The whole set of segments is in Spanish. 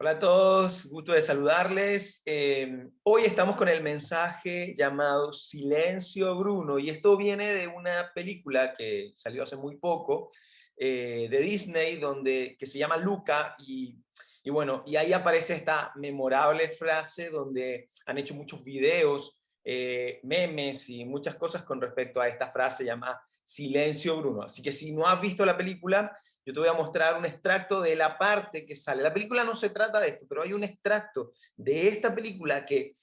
Hola a todos, gusto de saludarles. Hoy estamos con el mensaje llamado Silencio Bruno y esto viene de una película que salió hace muy poco de Disney que se llama Luca y bueno, y ahí aparece esta memorable frase donde han hecho muchos videos, memes y muchas cosas con respecto a esta frase llamada Silencio Bruno. Así que si no has visto la película, yo te voy a mostrar un extracto de la parte que sale. La película no se trata de esto, pero hay un extracto de esta película que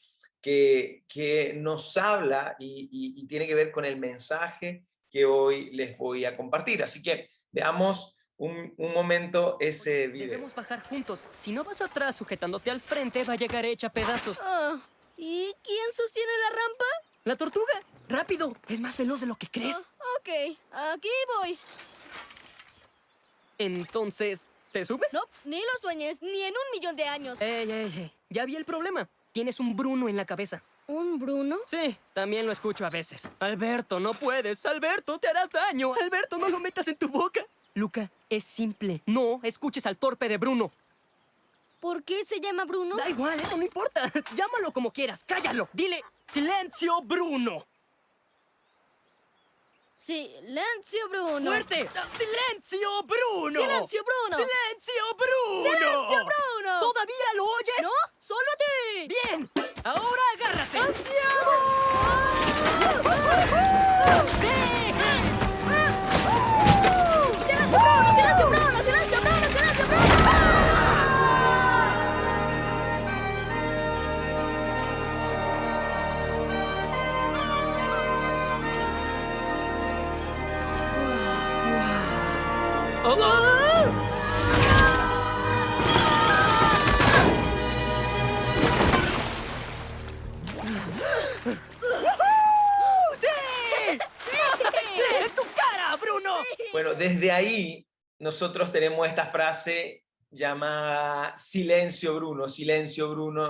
nos habla y tiene que ver con el mensaje que hoy les voy a compartir. Así que veamos un momento Oye, ese video. debemos bajar juntos. Si no vas atrás sujetándote al frente, va a llegar hecha a pedazos. Ah, ¿y quién sostiene la rampa? ¡La tortuga! ¡Rápido! Es más veloz de lo que Ah, crees. ok, aquí voy. Entonces, ¿te subes? No, ni lo sueñes, ni en 1 millón de años. ¡Ey, ey, ey! Ya vi el problema. Tienes un Bruno en la cabeza. ¿Un Bruno? Sí, también lo escucho a veces. Alberto, no puedes. Alberto, te harás daño. Alberto, no lo metas en tu boca. Luca, es simple. No escuches al torpe de Bruno. ¿Por qué se llama Bruno? Da igual, eso no importa. Llámalo como quieras. Cállalo. Dile, silencio, Bruno. Silencio, Bruno. ¡Fuerte! ¡Silencio, Bruno! ¡Silencio, Bruno! ¡Silencio, Bruno! ¡Silencio, Bruno! ¿Todavía lo oyes? ¡No! ¡Solo a ti! ¡Bien! ¡Ahora agárrate! ¡Sí! ¡Silencio, Bruno! ¡Silencio, Bruno! ¡Silencio, Bruno! ¡Silencio, Bruno! ¡Sí! ¡Sí! ¡En tu cara, Bruno! Bueno, desde ahí nosotros tenemos esta frase llamada Silencio Bruno,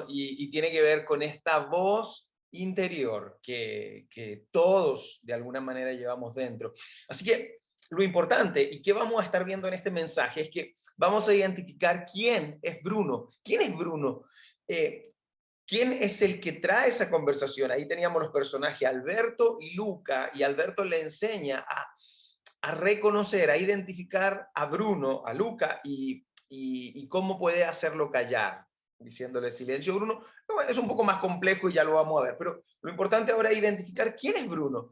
y tiene que ver con esta voz interior que todos de alguna manera llevamos dentro. Así que lo importante y que vamos a estar viendo en este mensaje es que vamos a identificar quién es Bruno. ¿Quién es Bruno? ¿Quién es el que trae esa conversación? Ahí teníamos los personajes Alberto y Luca, y Alberto le enseña a reconocer, a identificar a Bruno, a Luca, y cómo puede hacerlo callar, diciéndole silencio, Bruno. Es un poco más complejo y ya lo vamos a ver, pero lo importante ahora es identificar quién es Bruno.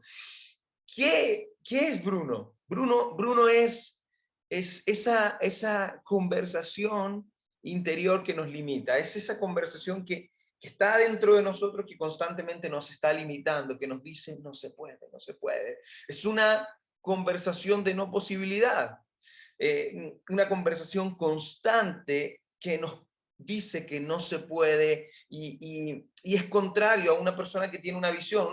¿Qué es Bruno? Bruno es esa conversación interior que nos limita, es esa conversación que está dentro de nosotros, que constantemente nos está limitando, que nos dice no se puede, no se puede. Es una conversación de no posibilidad, una conversación constante que nos dice que no se puede y es contrario a una persona que tiene una visión,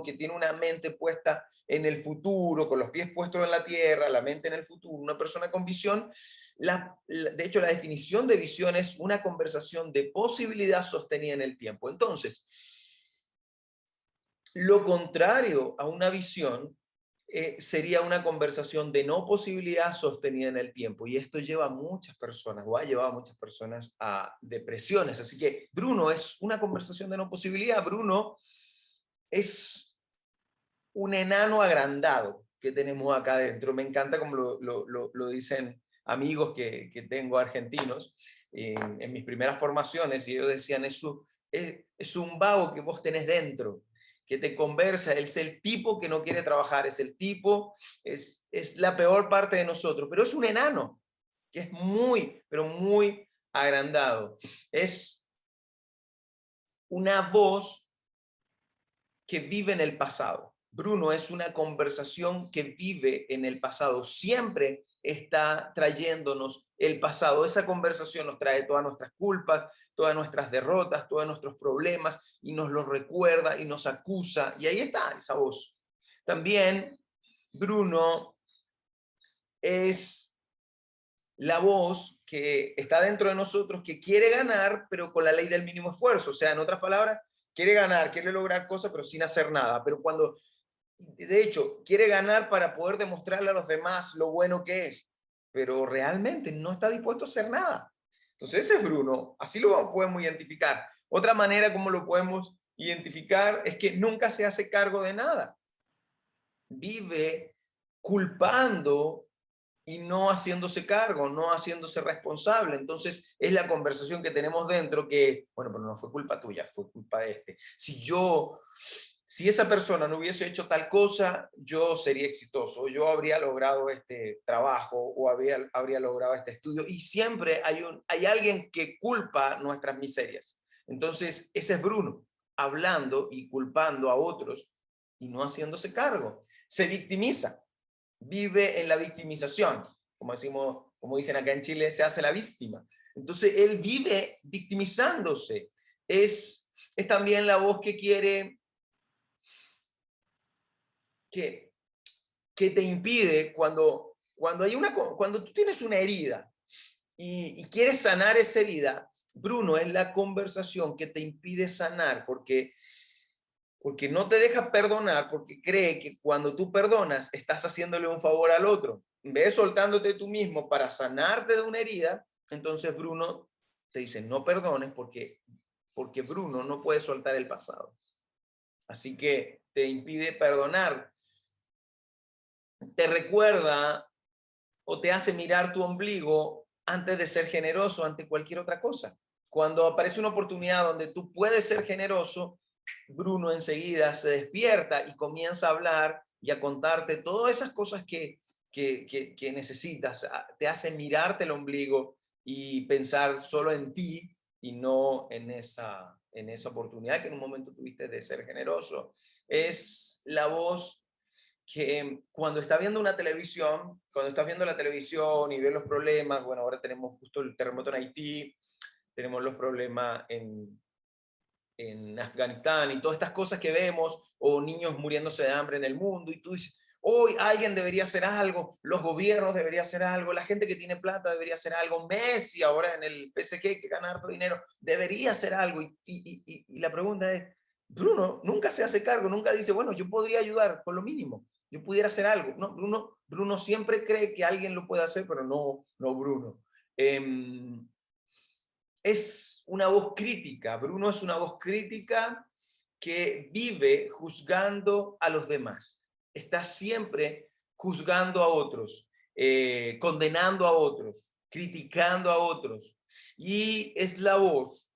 que tiene una mente puesta en el futuro, con los pies puestos en la tierra, la mente en el futuro, una persona con visión. De hecho, la definición de visión es una conversación de posibilidad sostenida en el tiempo. Entonces, lo contrario a una visión sería una conversación de no posibilidad sostenida en el tiempo. Y esto lleva a muchas personas, o ha llevado a muchas personas a depresiones. Así que Bruno es una conversación de no posibilidad. Bruno es un enano agrandado que tenemos acá adentro. Me encanta como lo dicen amigos que tengo argentinos en mis primeras formaciones, y ellos decían, es un vago que vos tenés dentro, que te conversa, es el tipo que no quiere trabajar, es el tipo, es la peor parte de nosotros, pero es un enano, que es muy, pero muy agrandado. Es una voz que vive en el pasado. Bruno es una conversación que vive en el pasado. Siempre está trayéndonos el pasado. Esa conversación nos trae todas nuestras culpas, todas nuestras derrotas, todos nuestros problemas, y nos los recuerda y nos acusa. Y ahí está esa voz. También Bruno es la voz que está dentro de nosotros, que quiere ganar, pero con la ley del mínimo esfuerzo. O sea, en otras palabras, quiere ganar, quiere lograr cosas, pero sin hacer nada. Pero de hecho, quiere ganar para poder demostrarle a los demás lo bueno que es, pero realmente no está dispuesto a hacer nada. Entonces ese es Bruno, así lo podemos identificar. Otra manera como lo podemos identificar es que nunca se hace cargo de nada. Vive culpando y no haciéndose cargo, no haciéndose responsable. Entonces es la conversación que tenemos dentro que, bueno, pero no fue culpa tuya, fue culpa de este. Si esa persona no hubiese hecho tal cosa, yo sería exitoso, yo habría logrado este trabajo o habría logrado este estudio. Y siempre hay alguien que culpa nuestras miserias. Entonces ese es Bruno, hablando y culpando a otros y no haciéndose cargo. Se victimiza, vive en la victimización, como dicen acá en Chile, se hace la víctima. Entonces él vive victimizándose. Es también la voz que quiere, que te impide cuando tú tienes una herida y quieres sanar esa herida. Bruno, es la conversación que te impide sanar porque no te deja perdonar, porque cree que cuando tú perdonas estás haciéndole un favor al otro. En vez de soltándote tú mismo para sanarte de una herida, entonces Bruno te dice no perdones porque Bruno no puede soltar el pasado. Así que te impide perdonar. Te recuerda o te hace mirar tu ombligo antes de ser generoso ante cualquier otra cosa. Cuando aparece una oportunidad donde tú puedes ser generoso, Bruno enseguida se despierta y comienza a hablar y a contarte todas esas cosas que necesitas. Te hace mirarte el ombligo y pensar solo en ti y no en esa oportunidad que en un momento tuviste de ser generoso. Es la voz que cuando estás viendo la televisión y ves los problemas, bueno, ahora tenemos justo el terremoto en Haití, tenemos los problemas en Afganistán y todas estas cosas que vemos, o niños muriéndose de hambre en el mundo, y tú dices, hoy alguien debería hacer algo, los gobiernos deberían hacer algo, la gente que tiene plata debería hacer algo, Messi ahora en el PSG que gana harto dinero, debería hacer algo, y la pregunta es, Bruno nunca se hace cargo, nunca dice, bueno, yo podría ayudar con lo mínimo, yo pudiera hacer algo. No, Bruno siempre cree que alguien lo puede hacer, pero no Bruno. Es una voz crítica. Bruno es una voz crítica que vive juzgando a los demás. Está siempre juzgando a otros, condenando a otros, criticando a otros. Y es la voz,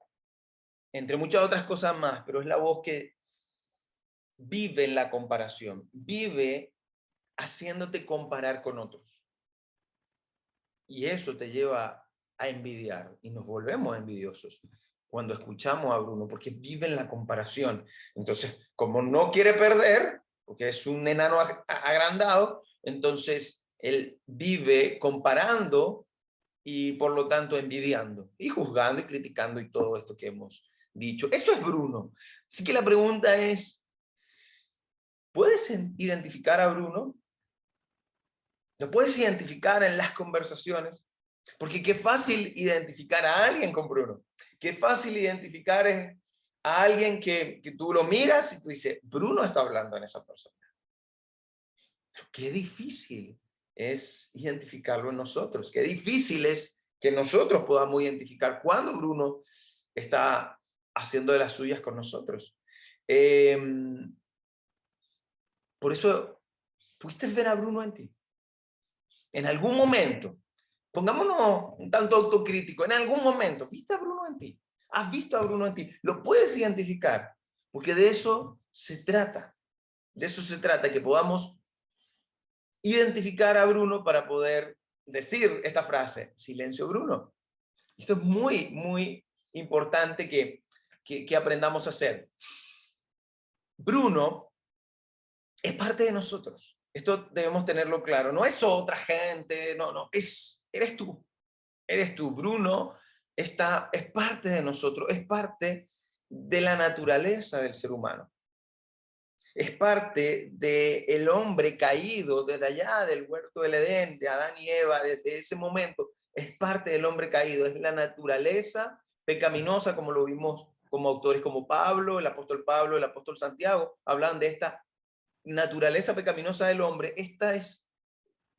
entre muchas otras cosas más, pero es la voz que vive en la comparación, vive haciéndote comparar con otros. Y eso te lleva a envidiar y nos volvemos envidiosos cuando escuchamos a Bruno, porque vive en la comparación. Entonces, como no quiere perder, porque es un enano agrandado, entonces él vive comparando y por lo tanto envidiando y juzgando y criticando y todo esto que hemos dicho. Eso es Bruno. Así que la pregunta es, ¿puedes identificar a Bruno? ¿Lo puedes identificar en las conversaciones? Porque qué fácil identificar a alguien con Bruno. Qué fácil identificar a alguien que tú lo miras y tú dices, Bruno está hablando en esa persona. Pero qué difícil es identificarlo en nosotros. Qué difícil es que nosotros podamos identificar cuando Bruno está haciendo de las suyas con nosotros. Por eso, ¿pudiste ver a Bruno en ti? En algún momento, pongámonos un tanto autocrítico, en algún momento, ¿viste a Bruno en ti? ¿Has visto a Bruno en ti? ¿Lo puedes identificar? Porque de eso se trata. De eso se trata, que podamos identificar a Bruno para poder decir esta frase, silencio Bruno. Esto es muy, muy importante que aprendamos a hacer. Bruno es parte de nosotros. Esto debemos tenerlo claro. No es otra gente, no, eres tú. Eres tú. Bruno es parte de nosotros, es parte de la naturaleza del ser humano. Es parte del hombre caído desde allá del huerto del Edén, de Adán y Eva, desde ese momento. Es parte del hombre caído, es la naturaleza pecaminosa, como lo vimos como autores como Pablo, el apóstol Santiago, hablan de esta naturaleza pecaminosa del hombre. Esta es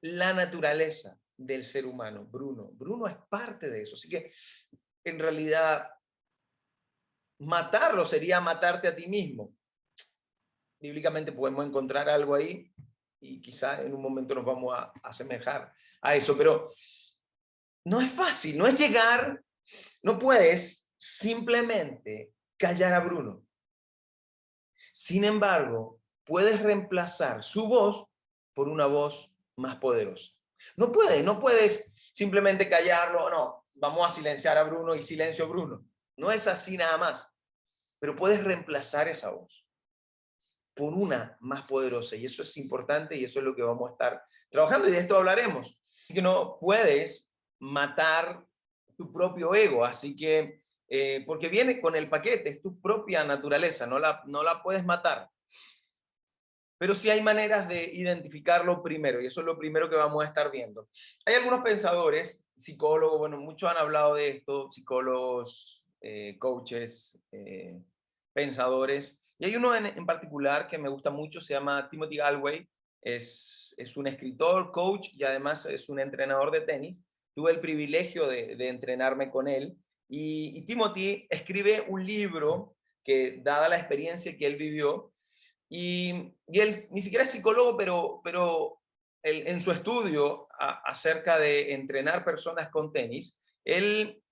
la naturaleza del ser humano, Bruno. Bruno es parte de eso. Así que, en realidad, matarlo sería matarte a ti mismo. Bíblicamente podemos encontrar algo ahí y quizá en un momento nos vamos a asemejar a eso, pero no es fácil, no es llegar, no puedes simplemente callar a Bruno. Sin embargo, puedes reemplazar su voz por una voz más poderosa. No puedes simplemente callarlo, no, vamos a silenciar a Bruno y silencio a Bruno. No es así nada más, pero puedes reemplazar esa voz por una más poderosa, y eso es importante y eso es lo que vamos a estar trabajando y de esto hablaremos. Así que no puedes matar tu propio ego, así que porque viene con el paquete, es tu propia naturaleza, no la puedes matar. Pero sí hay maneras de identificarlo primero, y eso es lo primero que vamos a estar viendo. Hay algunos pensadores, psicólogos, bueno, muchos han hablado de esto, psicólogos, coaches, pensadores, y hay uno en particular que me gusta mucho, se llama Timothy Galway, es un escritor, coach, y además es un entrenador de tenis. Tuve el privilegio de entrenarme con él, y Timothy escribe un libro que, dada la experiencia que él vivió, y él ni siquiera es psicólogo, pero él, en su estudio acerca de entrenar personas con tenis, él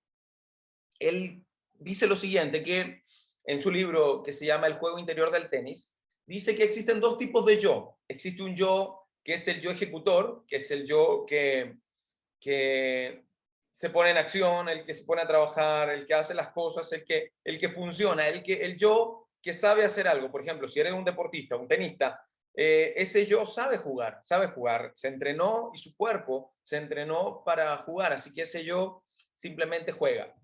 dice lo siguiente, que en su libro que se llama El juego interior del tenis, dice que existen dos tipos de yo. Existe un yo que es el yo ejecutor, que es el yo que se pone en acción, el que se pone a trabajar, el que hace las cosas, el que funciona, el yo que sabe hacer algo. Por ejemplo, si eres un deportista, un tenista, ese yo sabe jugar, se entrenó y su cuerpo se entrenó para jugar, así que ese yo simplemente juega.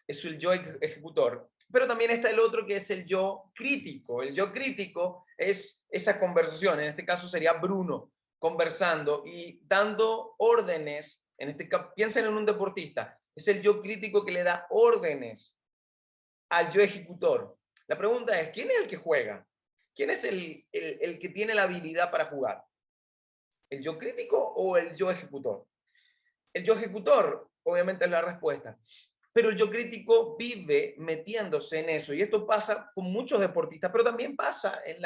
Es el yo ejecutor. Pero también está el otro que es el yo crítico. El yo crítico es esa conversación, en este caso sería Bruno conversando y dando órdenes. En este caso, piensen en un deportista, es el yo crítico que le da órdenes al yo ejecutor. La pregunta es, ¿quién es el que juega? ¿Quién es el que tiene la habilidad para jugar? ¿El yo crítico o el yo ejecutor? El yo ejecutor, obviamente, es la respuesta. Pero el yo crítico vive metiéndose en eso. Y esto pasa con muchos deportistas, pero también pasa en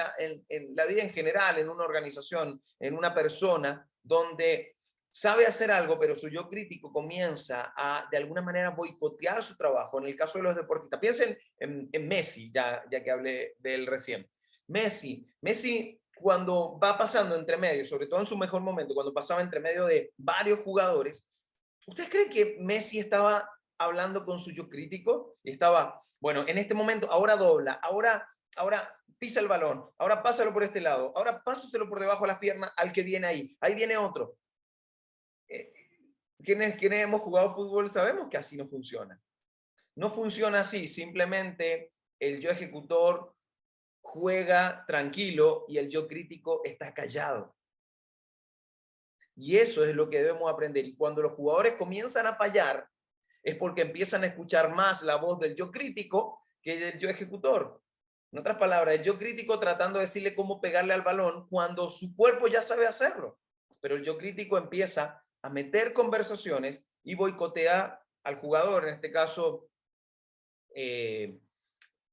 la vida en general, en una organización, en una persona, donde sabe hacer algo, pero su yo crítico comienza a, de alguna manera, boicotear su trabajo. En el caso de los deportistas, piensen en Messi, ya que hablé de él recién. Messi, cuando va pasando entre medio, sobre todo en su mejor momento, cuando pasaba entre medio de varios jugadores, ¿ustedes creen que Messi estaba hablando con su yo crítico? Y estaba, bueno, en este momento, ahora dobla, ahora pisa el balón, ahora pásalo por este lado, ahora pásaselo por debajo de las piernas al que viene ahí viene otro. Quienes hemos jugado fútbol sabemos que así no funciona. No funciona así, simplemente el yo ejecutor juega tranquilo y el yo crítico está callado. Y eso es lo que debemos aprender. Y cuando los jugadores comienzan a fallar, es porque empiezan a escuchar más la voz del yo crítico que del yo ejecutor. En otras palabras, el yo crítico tratando de decirle cómo pegarle al balón cuando su cuerpo ya sabe hacerlo. Pero el yo crítico empieza a meter conversaciones y boicotea al jugador. En este caso,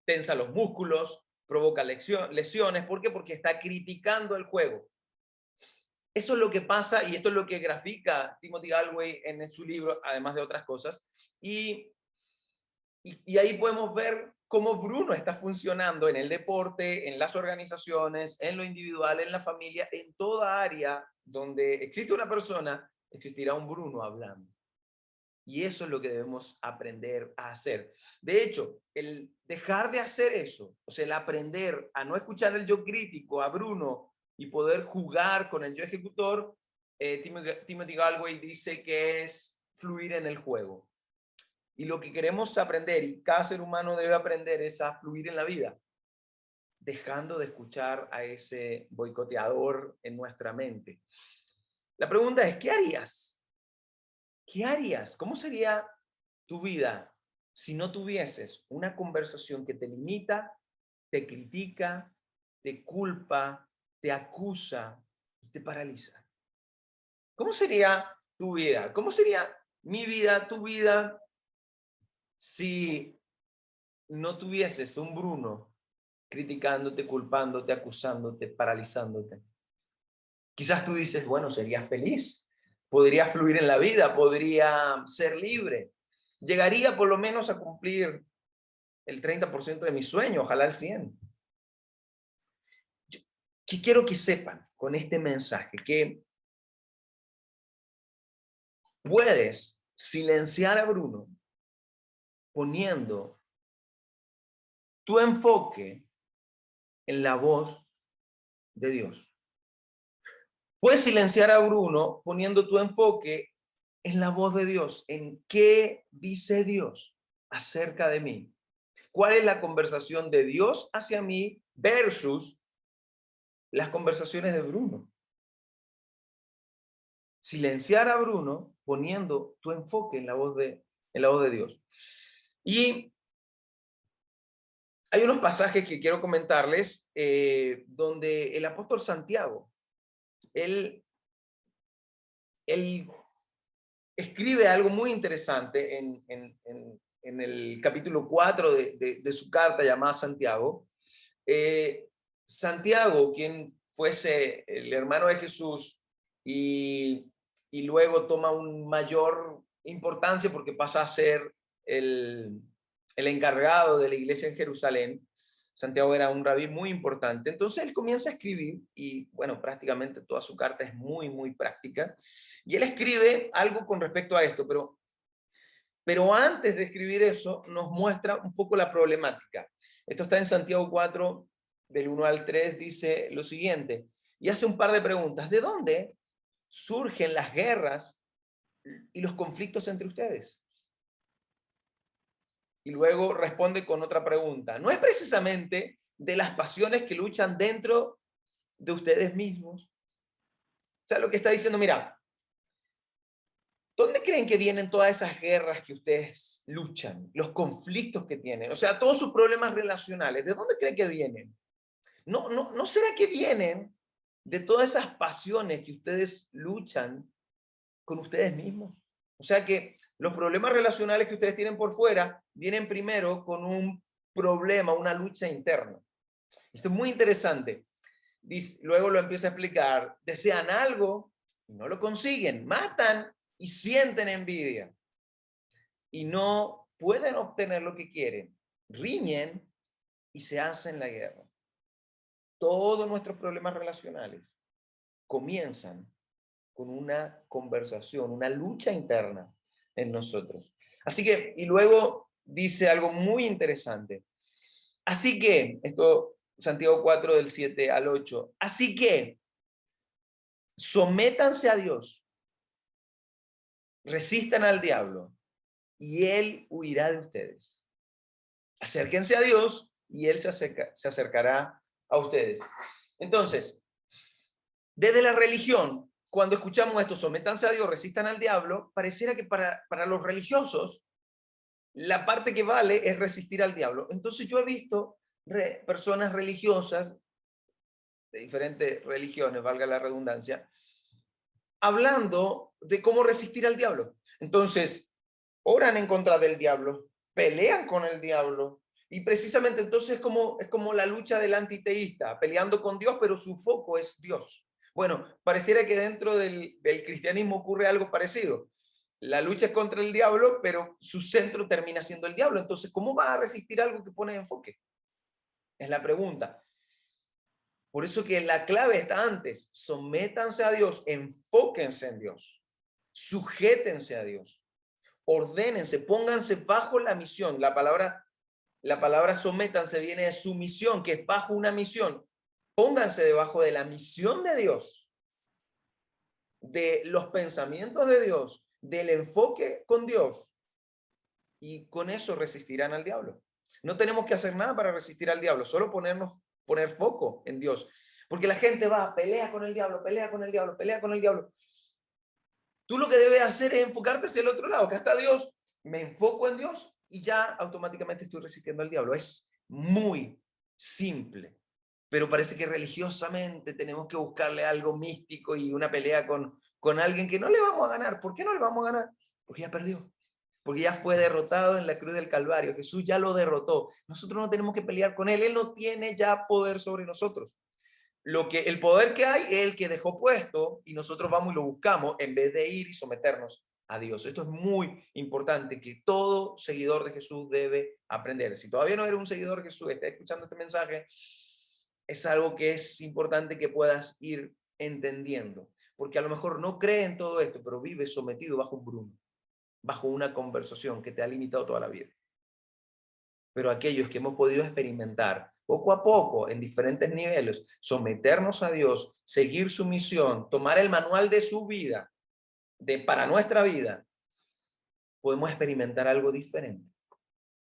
tensa los músculos, provoca lesiones. ¿Por qué? Porque está criticando el juego. Eso es lo que pasa y esto es lo que grafica Timothy Galway en su libro, además de otras cosas. Y ahí podemos ver cómo Bruno está funcionando en el deporte, en las organizaciones, en lo individual, en la familia, en toda área donde existe una persona, existirá un Bruno hablando. Y eso es lo que debemos aprender a hacer. De hecho, el dejar de hacer eso, o sea, el aprender a no escuchar el yo crítico, a Bruno, y poder jugar con el yo ejecutor, Timothy Galway dice que es fluir en el juego. Y lo que queremos aprender, y cada ser humano debe aprender, es a fluir en la vida, dejando de escuchar a ese boicoteador en nuestra mente. La pregunta es, ¿qué harías? ¿Qué harías? ¿Cómo sería tu vida si no tuvieses una conversación que te limita, te critica, te culpa, te acusa y te paraliza? ¿Cómo sería tu vida? ¿Cómo sería mi vida, tu vida, si no tuvieses un Bruno criticándote, culpándote, acusándote, paralizándote? Quizás tú dices, bueno, sería feliz, podría fluir en la vida, podría ser libre, llegaría por lo menos a cumplir el 30% de mi sueño, ojalá el 100%. ¿Qué quiero que sepan con este mensaje? Que puedes silenciar a Bruno poniendo tu enfoque en la voz de Dios. Puedes silenciar a Bruno poniendo tu enfoque en la voz de Dios, en qué dice Dios acerca de mí. ¿Cuál es la conversación de Dios hacia mí versus las conversaciones de Bruno? Silenciar a Bruno poniendo tu enfoque en la voz de Dios. Y hay unos pasajes que quiero comentarles donde el apóstol Santiago, él escribe algo muy interesante en el capítulo 4 de su carta llamada Santiago. Santiago, quien fuese el hermano de Jesús y luego toma un mayor importancia porque pasa a ser el encargado de la iglesia en Jerusalén. Santiago era un rabí muy importante. Entonces él comienza a escribir y, bueno, prácticamente toda su carta es muy, muy práctica. Y él escribe algo con respecto a esto, pero antes de escribir eso nos muestra un poco la problemática. Esto está en Santiago 4, del 1 al 3, dice lo siguiente, y hace un par de preguntas. ¿De dónde surgen las guerras y los conflictos entre ustedes? Y luego responde con otra pregunta. ¿No es precisamente de las pasiones que luchan dentro de ustedes mismos? O sea, lo que está diciendo, mira, ¿dónde creen que vienen todas esas guerras que ustedes luchan? Los conflictos que tienen, o sea, todos sus problemas relacionales, ¿de dónde creen que vienen? ¿No será que vienen de todas esas pasiones que ustedes luchan con ustedes mismos? O sea que los problemas relacionales que ustedes tienen por fuera vienen primero con un problema, una lucha interna. Esto es muy interesante. Luego lo empieza a explicar. Desean algo y no lo consiguen. Matan y sienten envidia. Y no pueden obtener lo que quieren. Riñen y se hacen la guerra. Todos nuestros problemas relacionales comienzan con una conversación, una lucha interna en nosotros. Así que, y luego dice algo muy interesante. Así que, esto, Santiago 4 del 7 al 8, así que, sométanse a Dios, resistan al diablo, y él huirá de ustedes. Acérquense a Dios, y él se acercará a ustedes. Entonces, desde la religión, cuando escuchamos esto, sométanse a Dios, resistan al diablo, pareciera que para los religiosos, la parte que vale es resistir al diablo. Entonces yo he visto personas religiosas, de diferentes religiones, valga la redundancia, hablando de cómo resistir al diablo. Entonces, oran en contra del diablo, pelean con el diablo, y precisamente entonces es como la lucha del antiteísta, peleando con Dios, pero su foco es Dios. Bueno, pareciera que dentro del cristianismo ocurre algo parecido. La lucha es contra el diablo, pero su centro termina siendo el diablo. Entonces, ¿cómo va a resistir algo que pone enfoque? Es la pregunta. Por eso que la clave está antes. Sométanse a Dios, enfóquense en Dios, sujétense a Dios, ordénense, pónganse bajo la misión. La palabra sométanse viene de sumisión, que es bajo una misión. Pónganse debajo de la misión de Dios, de los pensamientos de Dios, del enfoque con Dios, y con eso resistirán al diablo. No tenemos que hacer nada para resistir al diablo, solo poner foco en Dios. Porque la gente va, pelea con el diablo, pelea con el diablo, pelea con el diablo. Tú lo que debes hacer es enfocarte hacia el otro lado. Acá está Dios, me enfoco en Dios y ya automáticamente estoy resistiendo al diablo. Es muy simple, pero parece que religiosamente tenemos que buscarle algo místico y una pelea con con alguien que no le vamos a ganar. ¿Por qué no le vamos a ganar? Porque ya perdió. Porque ya fue derrotado en la cruz del Calvario. Jesús ya lo derrotó. Nosotros no tenemos que pelear con él. Él no tiene ya poder sobre nosotros. El poder que hay es el que dejó puesto y nosotros vamos y lo buscamos en vez de ir y someternos a Dios. Esto es muy importante que todo seguidor de Jesús debe aprender. Si todavía no eres un seguidor de Jesús, estás escuchando este mensaje, es algo que es importante que puedas ir entendiendo. Porque a lo mejor no crees en todo esto, pero vives sometido bajo un Bruno, bajo una conversación que te ha limitado toda la vida. Pero aquellos que hemos podido experimentar poco a poco, en diferentes niveles, someternos a Dios, seguir su misión, tomar el manual de su vida, para nuestra vida, podemos experimentar algo diferente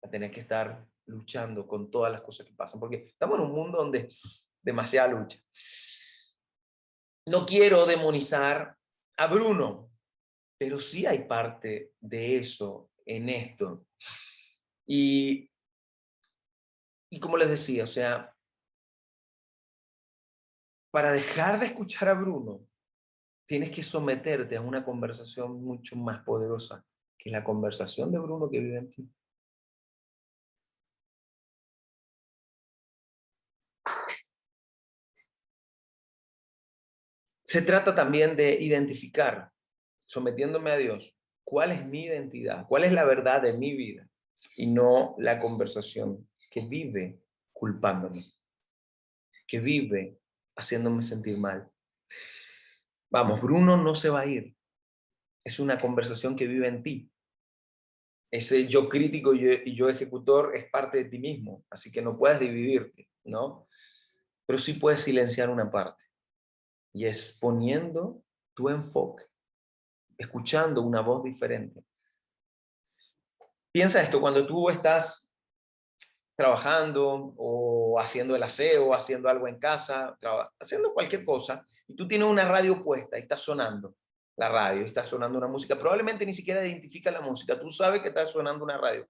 a tener que estar luchando con todas las cosas que pasan, porque estamos en un mundo donde demasiada lucha. No quiero demonizar a Bruno, pero sí hay parte de eso en esto. Y como les decía, o sea, para dejar de escuchar a Bruno, tienes que someterte a una conversación mucho más poderosa que la conversación de Bruno que vive en ti. Se trata también de identificar, sometiéndome a Dios, cuál es mi identidad, cuál es la verdad de mi vida, y no la conversación que vive culpándome, que vive haciéndome sentir mal. Vamos, Bruno no se va a ir. Es una conversación que vive en ti. Ese yo crítico y yo ejecutor es parte de ti mismo, así que no puedes dividirte, ¿no? Pero sí puedes silenciar una parte, y es poniendo tu enfoque, escuchando una voz diferente. Piensa esto, cuando tú estás trabajando o haciendo el aseo, haciendo algo en casa, haciendo cualquier cosa, y tú tienes una radio puesta y está sonando la radio, está sonando una música, probablemente ni siquiera identifica la música, tú sabes que está sonando una radio,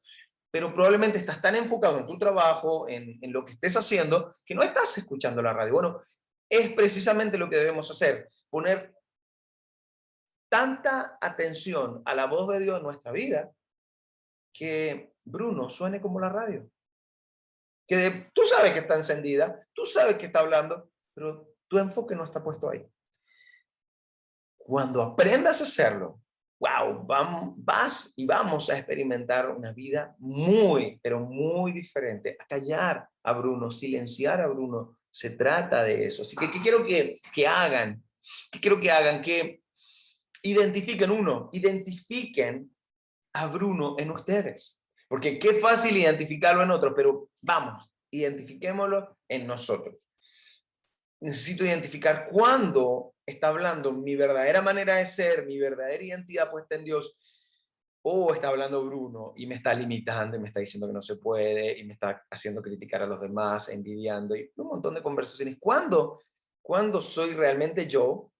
pero probablemente estás tan enfocado en tu trabajo, en lo que estés haciendo, que no estás escuchando la radio. Bueno, es precisamente lo que debemos hacer, poner tanta atención a la voz de Dios en nuestra vida, que Bruno suene como la radio. Que tú sabes que está encendida, tú sabes que está hablando, pero tu enfoque no está puesto ahí. Cuando aprendas a hacerlo, wow, vas y vamos a experimentar una vida muy, pero muy diferente. A callar a Bruno, silenciar a Bruno, se trata de eso. Así que, ¿qué quiero que hagan? ¿Qué quiero que hagan? Que identifiquen a Bruno en ustedes. Porque qué fácil identificarlo en otros, pero vamos, identifiquémoslo en nosotros. Necesito identificar cuándo está hablando mi verdadera manera de ser, mi verdadera identidad puesta en Dios, o está hablando Bruno y me está limitando y me está diciendo que no se puede y me está haciendo criticar a los demás, envidiando y un montón de conversaciones. ¿Cuándo soy realmente yo,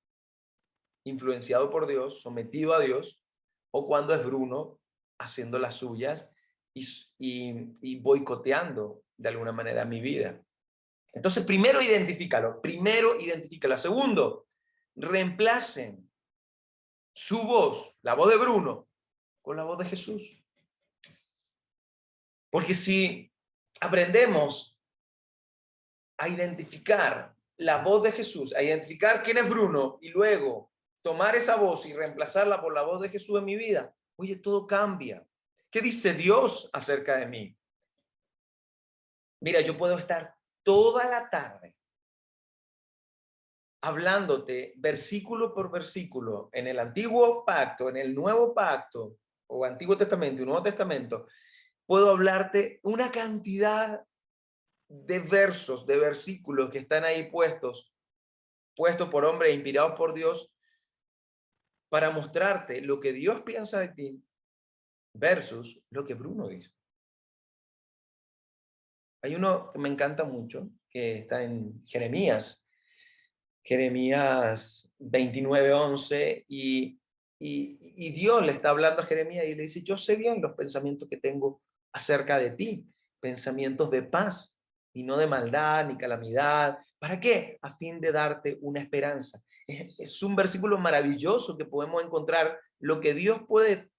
influenciado por Dios, sometido a Dios, o cuándo es Bruno haciendo las suyas y boicoteando de alguna manera mi vida? Entonces, primero identifícalo. Segundo, reemplacen su voz, la voz de Bruno, con la voz de Jesús. Porque si aprendemos a identificar la voz de Jesús, a identificar quién es Bruno y luego tomar esa voz y reemplazarla por la voz de Jesús en mi vida, oye, todo cambia. ¿Qué dice Dios acerca de mí? Mira, yo puedo estar toda la tarde hablándote versículo por versículo en el Antiguo Pacto, en el Nuevo Pacto, o Antiguo Testamento y Nuevo Testamento. Puedo hablarte una cantidad de versos, de versículos que están ahí puestos por hombres inspirados por Dios, para mostrarte lo que Dios piensa de ti versus lo que Bruno dice. Hay uno que me encanta mucho, que está en Jeremías 29:11, y Dios le está hablando a Jeremías y le dice: yo sé bien los pensamientos que tengo acerca de ti, pensamientos de paz y no de maldad ni calamidad. ¿Para qué? A fin de darte una esperanza. Es un versículo maravilloso que podemos encontrar lo que Dios puede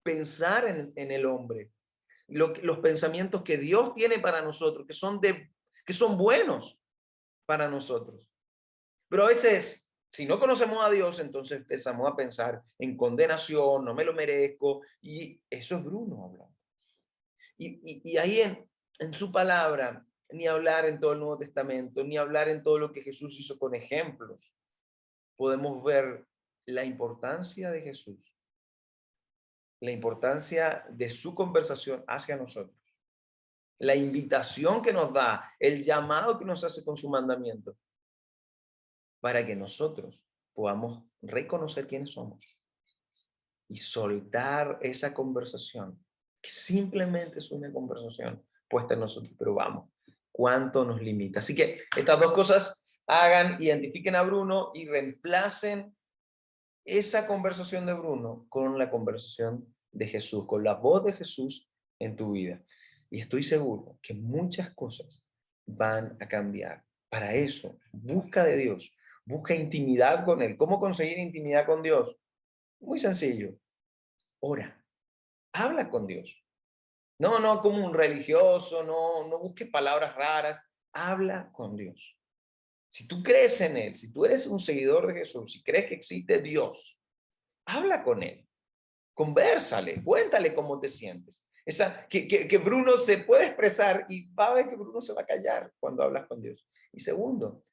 pensar en el hombre, los pensamientos que Dios tiene para nosotros, que son buenos para nosotros. Pero a veces, si no conocemos a Dios, entonces empezamos a pensar en condenación, no me lo merezco, y eso es Bruno hablando. Y ahí en su palabra, ni hablar en todo el Nuevo Testamento, ni hablar en todo lo que Jesús hizo con ejemplos, podemos ver la importancia de Jesús, la importancia de su conversación hacia nosotros, la invitación que nos da, el llamado que nos hace con su mandamiento, para que nosotros podamos reconocer quiénes somos y soltar esa conversación, que simplemente es una conversación puesta en nosotros, pero vamos, cuánto nos limita. Así que estas dos cosas identifiquen a Bruno y reemplacen esa conversación de Bruno con la conversación de Jesús, con la voz de Jesús en tu vida. Y estoy seguro que muchas cosas van a cambiar. Para eso, busca de Dios, busca intimidad con Él. ¿Cómo conseguir intimidad con Dios? Muy sencillo. Ora, habla con Dios. No como un religioso, no busques palabras raras. Habla con Dios. Si tú crees en Él, si tú eres un seguidor de Jesús, si crees que existe Dios, habla con Él, convérsale, cuéntale cómo te sientes. Que Bruno se puede expresar y va a ver que Bruno se va a callar cuando hablas con Dios. Y segundo,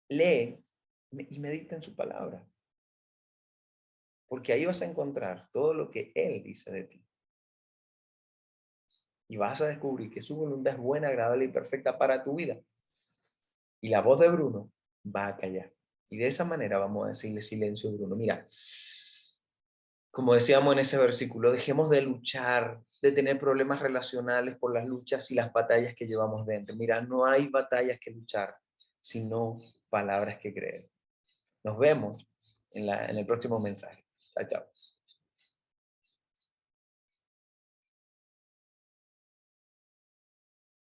lee y medita en su palabra, porque ahí vas a encontrar todo lo que Él dice de ti. Y vas a descubrir que su voluntad es buena, agradable y perfecta para tu vida. Y la voz de Bruno va a callar. Y de esa manera vamos a decirle silencio a Bruno. Mira, como decíamos en ese versículo, dejemos de luchar, de tener problemas relacionales por las luchas y las batallas que llevamos dentro. Mira, no hay batallas que luchar, sino palabras que creer. Nos vemos en el próximo mensaje. Chao, chao.